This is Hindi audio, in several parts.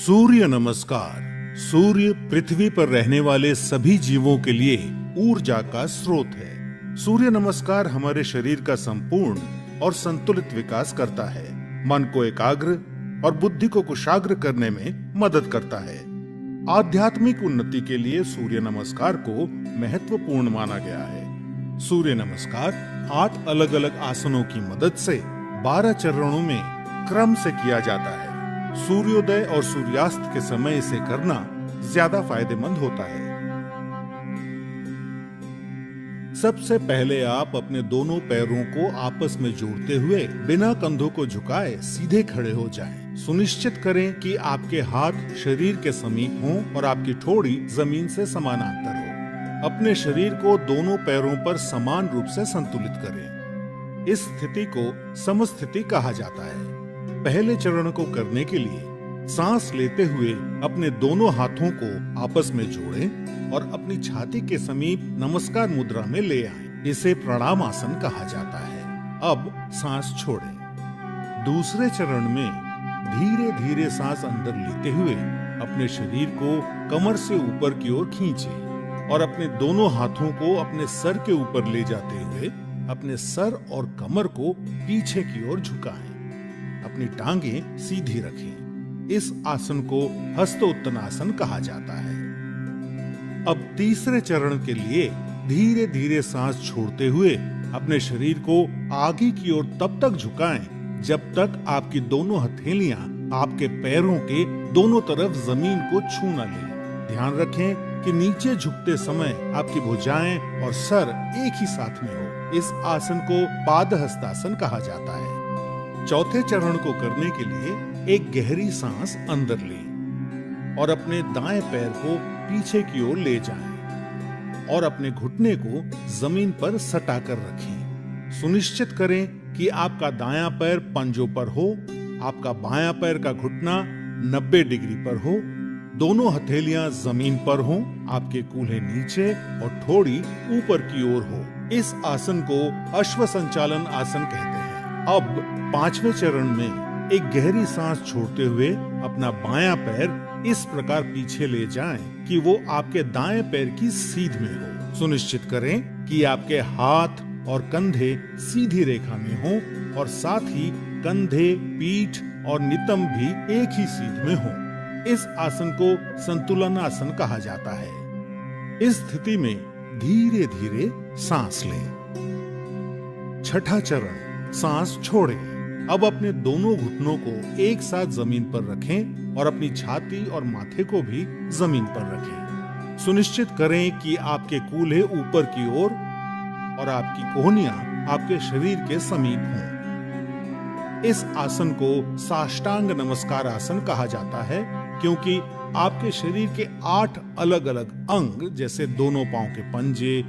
सूर्य नमस्कार। सूर्य पृथ्वी पर रहने वाले सभी जीवों के लिए ऊर्जा का स्रोत है। सूर्य नमस्कार हमारे शरीर का संपूर्ण और संतुलित विकास करता है, मन को एकाग्र और बुद्धि को कुशाग्र करने में मदद करता है। आध्यात्मिक उन्नति के लिए सूर्य नमस्कार को महत्वपूर्ण माना गया है। सूर्य नमस्कार 8 अलग अलग आसनों की मदद से 12 चरणों में क्रम से किया जाता है। सूर्योदय और सूर्यास्त के समय इसे करना ज्यादा फायदेमंद होता है। सबसे पहले आप अपने दोनों पैरों को आपस में जोड़ते हुए बिना कंधों को झुकाए सीधे खड़े हो जाएं। सुनिश्चित करें कि आपके हाथ शरीर के समीप हों और आपकी ठोड़ी जमीन से समानांतर हो। अपने शरीर को दोनों पैरों पर समान रूप से संतुलित करें। इस स्थिति को समस्थिति कहा जाता है। पहले चरण को करने के लिए सांस लेते हुए अपने दोनों हाथों को आपस में जोड़ें और अपनी छाती के समीप नमस्कार मुद्रा में ले आएं। इसे प्रणाम आसन कहा जाता है। अब सांस छोड़ें। दूसरे चरण में धीरे धीरे सांस अंदर लेते हुए अपने शरीर को कमर से ऊपर की ओर खींचें और अपने दोनों हाथों को अपने सर के ऊपर ले जाते हुए अपने सर और कमर को पीछे की ओर झुकाएं। अपनी टांगें सीधी रखें। इस आसन को हस्तोत्तनासन कहा जाता है। अब तीसरे चरण के लिए धीरे धीरे सांस छोड़ते हुए अपने शरीर को आगे की ओर तब तक झुकाएं जब तक आपकी दोनों हथेलियां आपके पैरों के दोनों तरफ जमीन को छू न लें। ध्यान रखें कि नीचे झुकते समय आपकी भुजाएं और सर एक ही साथ में हो। इस आसन को पादहस्तासन कहा जाता है। चौथे चरण को करने के लिए एक गहरी सांस अंदर लें और अपने दाएं पैर को पीछे की ओर ले जाएं और अपने घुटने को जमीन पर सटा कर रखें। सुनिश्चित करें कि आपका दायां पैर पंजों पर हो, आपका बायां पैर का घुटना 90 डिग्री पर हो, दोनों हथेलियां जमीन पर हों, आपके कूल्हे नीचे और ठोड़ी ऊपर की ओर हो। इस आसन को अश्व संचालन आसन कहते हैं। अब पांचवें चरण में एक गहरी सांस छोड़ते हुए अपना बायां पैर इस प्रकार पीछे ले जाएं कि वो आपके दाएं पैर की सीध में हो। सुनिश्चित करें कि आपके हाथ और कंधे सीधी रेखा में हों और साथ ही कंधे, पीठ और नितंब भी एक ही सीध में हों। इस आसन को संतुलन आसन कहा जाता है। इस स्थिति में धीरे धीरे सांस लें। छठा चरण, सांस छोड़ें। अब अपने दोनों घुटनों को एक साथ जमीन पर रखें और अपनी छाती और माथे को भी जमीन पर रखें। सुनिश्चित करें कि आपके कूल्हे ऊपर की ओर और आपकी कोहनियां आपके शरीर के समीप हों। इस आसन को साष्टांग नमस्कार आसन कहा जाता है क्योंकि आपके शरीर के 8 अलग अलग अंग जैसे दोनों पांव के पंजे,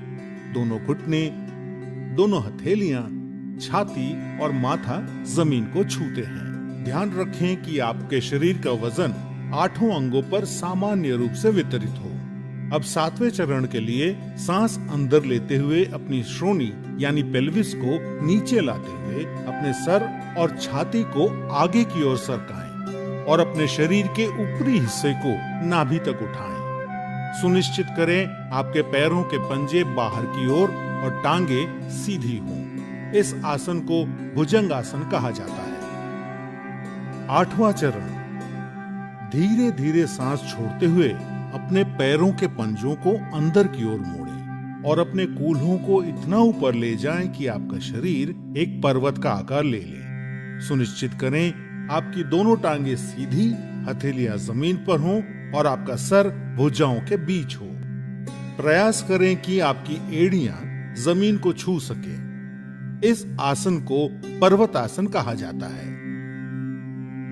दोनों घुटने, दोनों हथेलियां, छाती और माथा जमीन को छूते हैं। ध्यान रखें कि आपके शरीर का वजन 8 अंगों पर सामान्य रूप से वितरित हो। अब 7वें चरण के लिए सांस अंदर लेते हुए अपनी श्रोणी यानी पेल्विस को नीचे लाते हुए अपने सर और छाती को आगे की ओर सरकाएं और अपने शरीर के ऊपरी हिस्से को नाभि तक उठाएं। सुनिश्चित करें आपके पैरों के पंजे बाहर की ओर और टांगे सीधी हों। इस आसन को भुजंग आसन कहा जाता है। 8वां चरण, धीरे धीरे सांस छोड़ते हुए अपने पैरों के पंजों को अंदर की ओर मोड़ें और अपने कूल्हों को इतना ऊपर ले जाएं कि आपका शरीर एक पर्वत का आकार ले ले। सुनिश्चित करें आपकी दोनों टांगे सीधी, हथेलियां जमीन पर हों और आपका सर भुजाओं के बीच हो। प्रयास करें कि आपकी एड़ियां जमीन को छू सके। इस आसन को पर्वत आसन कहा जाता है।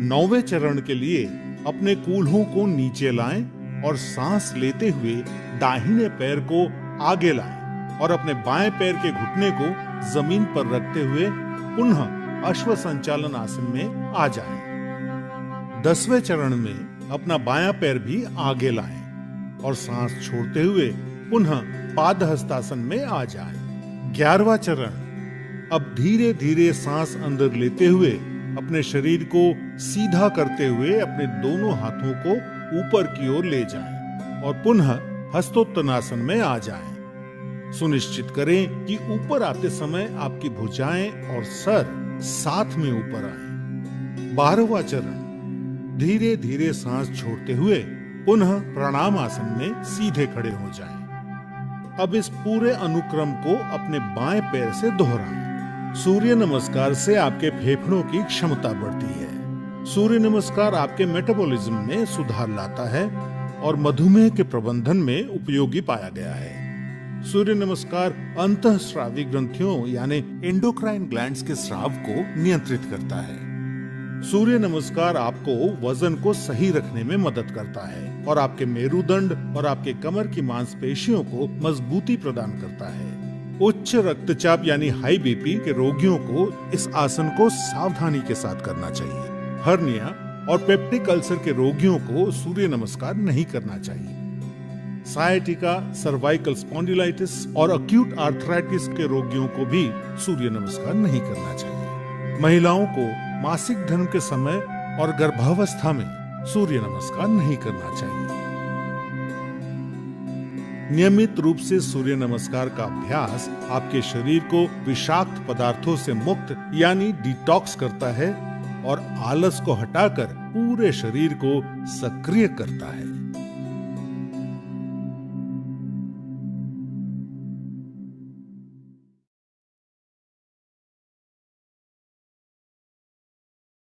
9वें चरण के लिए अपने कूल्हों को नीचे लाएं और सांस लेते हुए दाहिने पैर को आगे लाएं और अपने बाएं पैर के घुटने को जमीन पर रखते हुए पुनः अश्व संचालन आसन में आ जाएं। 10वें चरण में अपना बायां पैर भी आगे लाएं और सांस छोड़ते हुए पुनः पादहस्तासन में आ जाएं। 11वां चरण, अब धीरे धीरे सांस अंदर लेते हुए अपने शरीर को सीधा करते हुए अपने दोनों हाथों को ऊपर की ओर ले जाएं और पुनः हस्तोत्तनासन में आ जाएं। सुनिश्चित करें कि ऊपर आते समय आपकी भुजाएं और सर साथ में ऊपर आए। 12वां चरण, धीरे धीरे सांस छोड़ते हुए पुनः प्रणाम आसन में सीधे खड़े हो जाएं। अब इस पूरे अनुक्रम को अपने बाएं पैर से दोहराएं। सूर्य नमस्कार से आपके फेफड़ों की क्षमता बढ़ती है। सूर्य नमस्कार आपके मेटाबॉलिज्म में सुधार लाता है और मधुमेह के प्रबंधन में उपयोगी पाया गया है। सूर्य नमस्कार अंतःस्रावी ग्रंथियों यानी एंडोक्राइन ग्लैंड्स के स्राव को नियंत्रित करता है। सूर्य नमस्कार आपको वजन को सही रखने में मदद करता है और आपके मेरुदंड और आपके कमर की मांसपेशियों को मजबूती प्रदान करता है। उच्च रक्तचाप यानी हाई बीपी के रोगियों को इस आसन को सावधानी के साथ करना चाहिए। हर्निया और पेप्टिक अल्सर के रोगियों को सूर्य नमस्कार नहीं करना चाहिए। सायटिका, सर्वाइकल स्पॉन्डिलाइटिस और अक्यूट आर्थराइटिस के रोगियों को भी सूर्य नमस्कार नहीं करना चाहिए। महिलाओं को मासिक धर्म के समय और गर्भावस्था में सूर्य नमस्कार नहीं करना चाहिए। नियमित रूप से सूर्य नमस्कार का अभ्यास आपके शरीर को विषाक्त पदार्थों से मुक्त यानी डिटॉक्स करता है और आलस को हटाकर पूरे शरीर को सक्रिय करता है।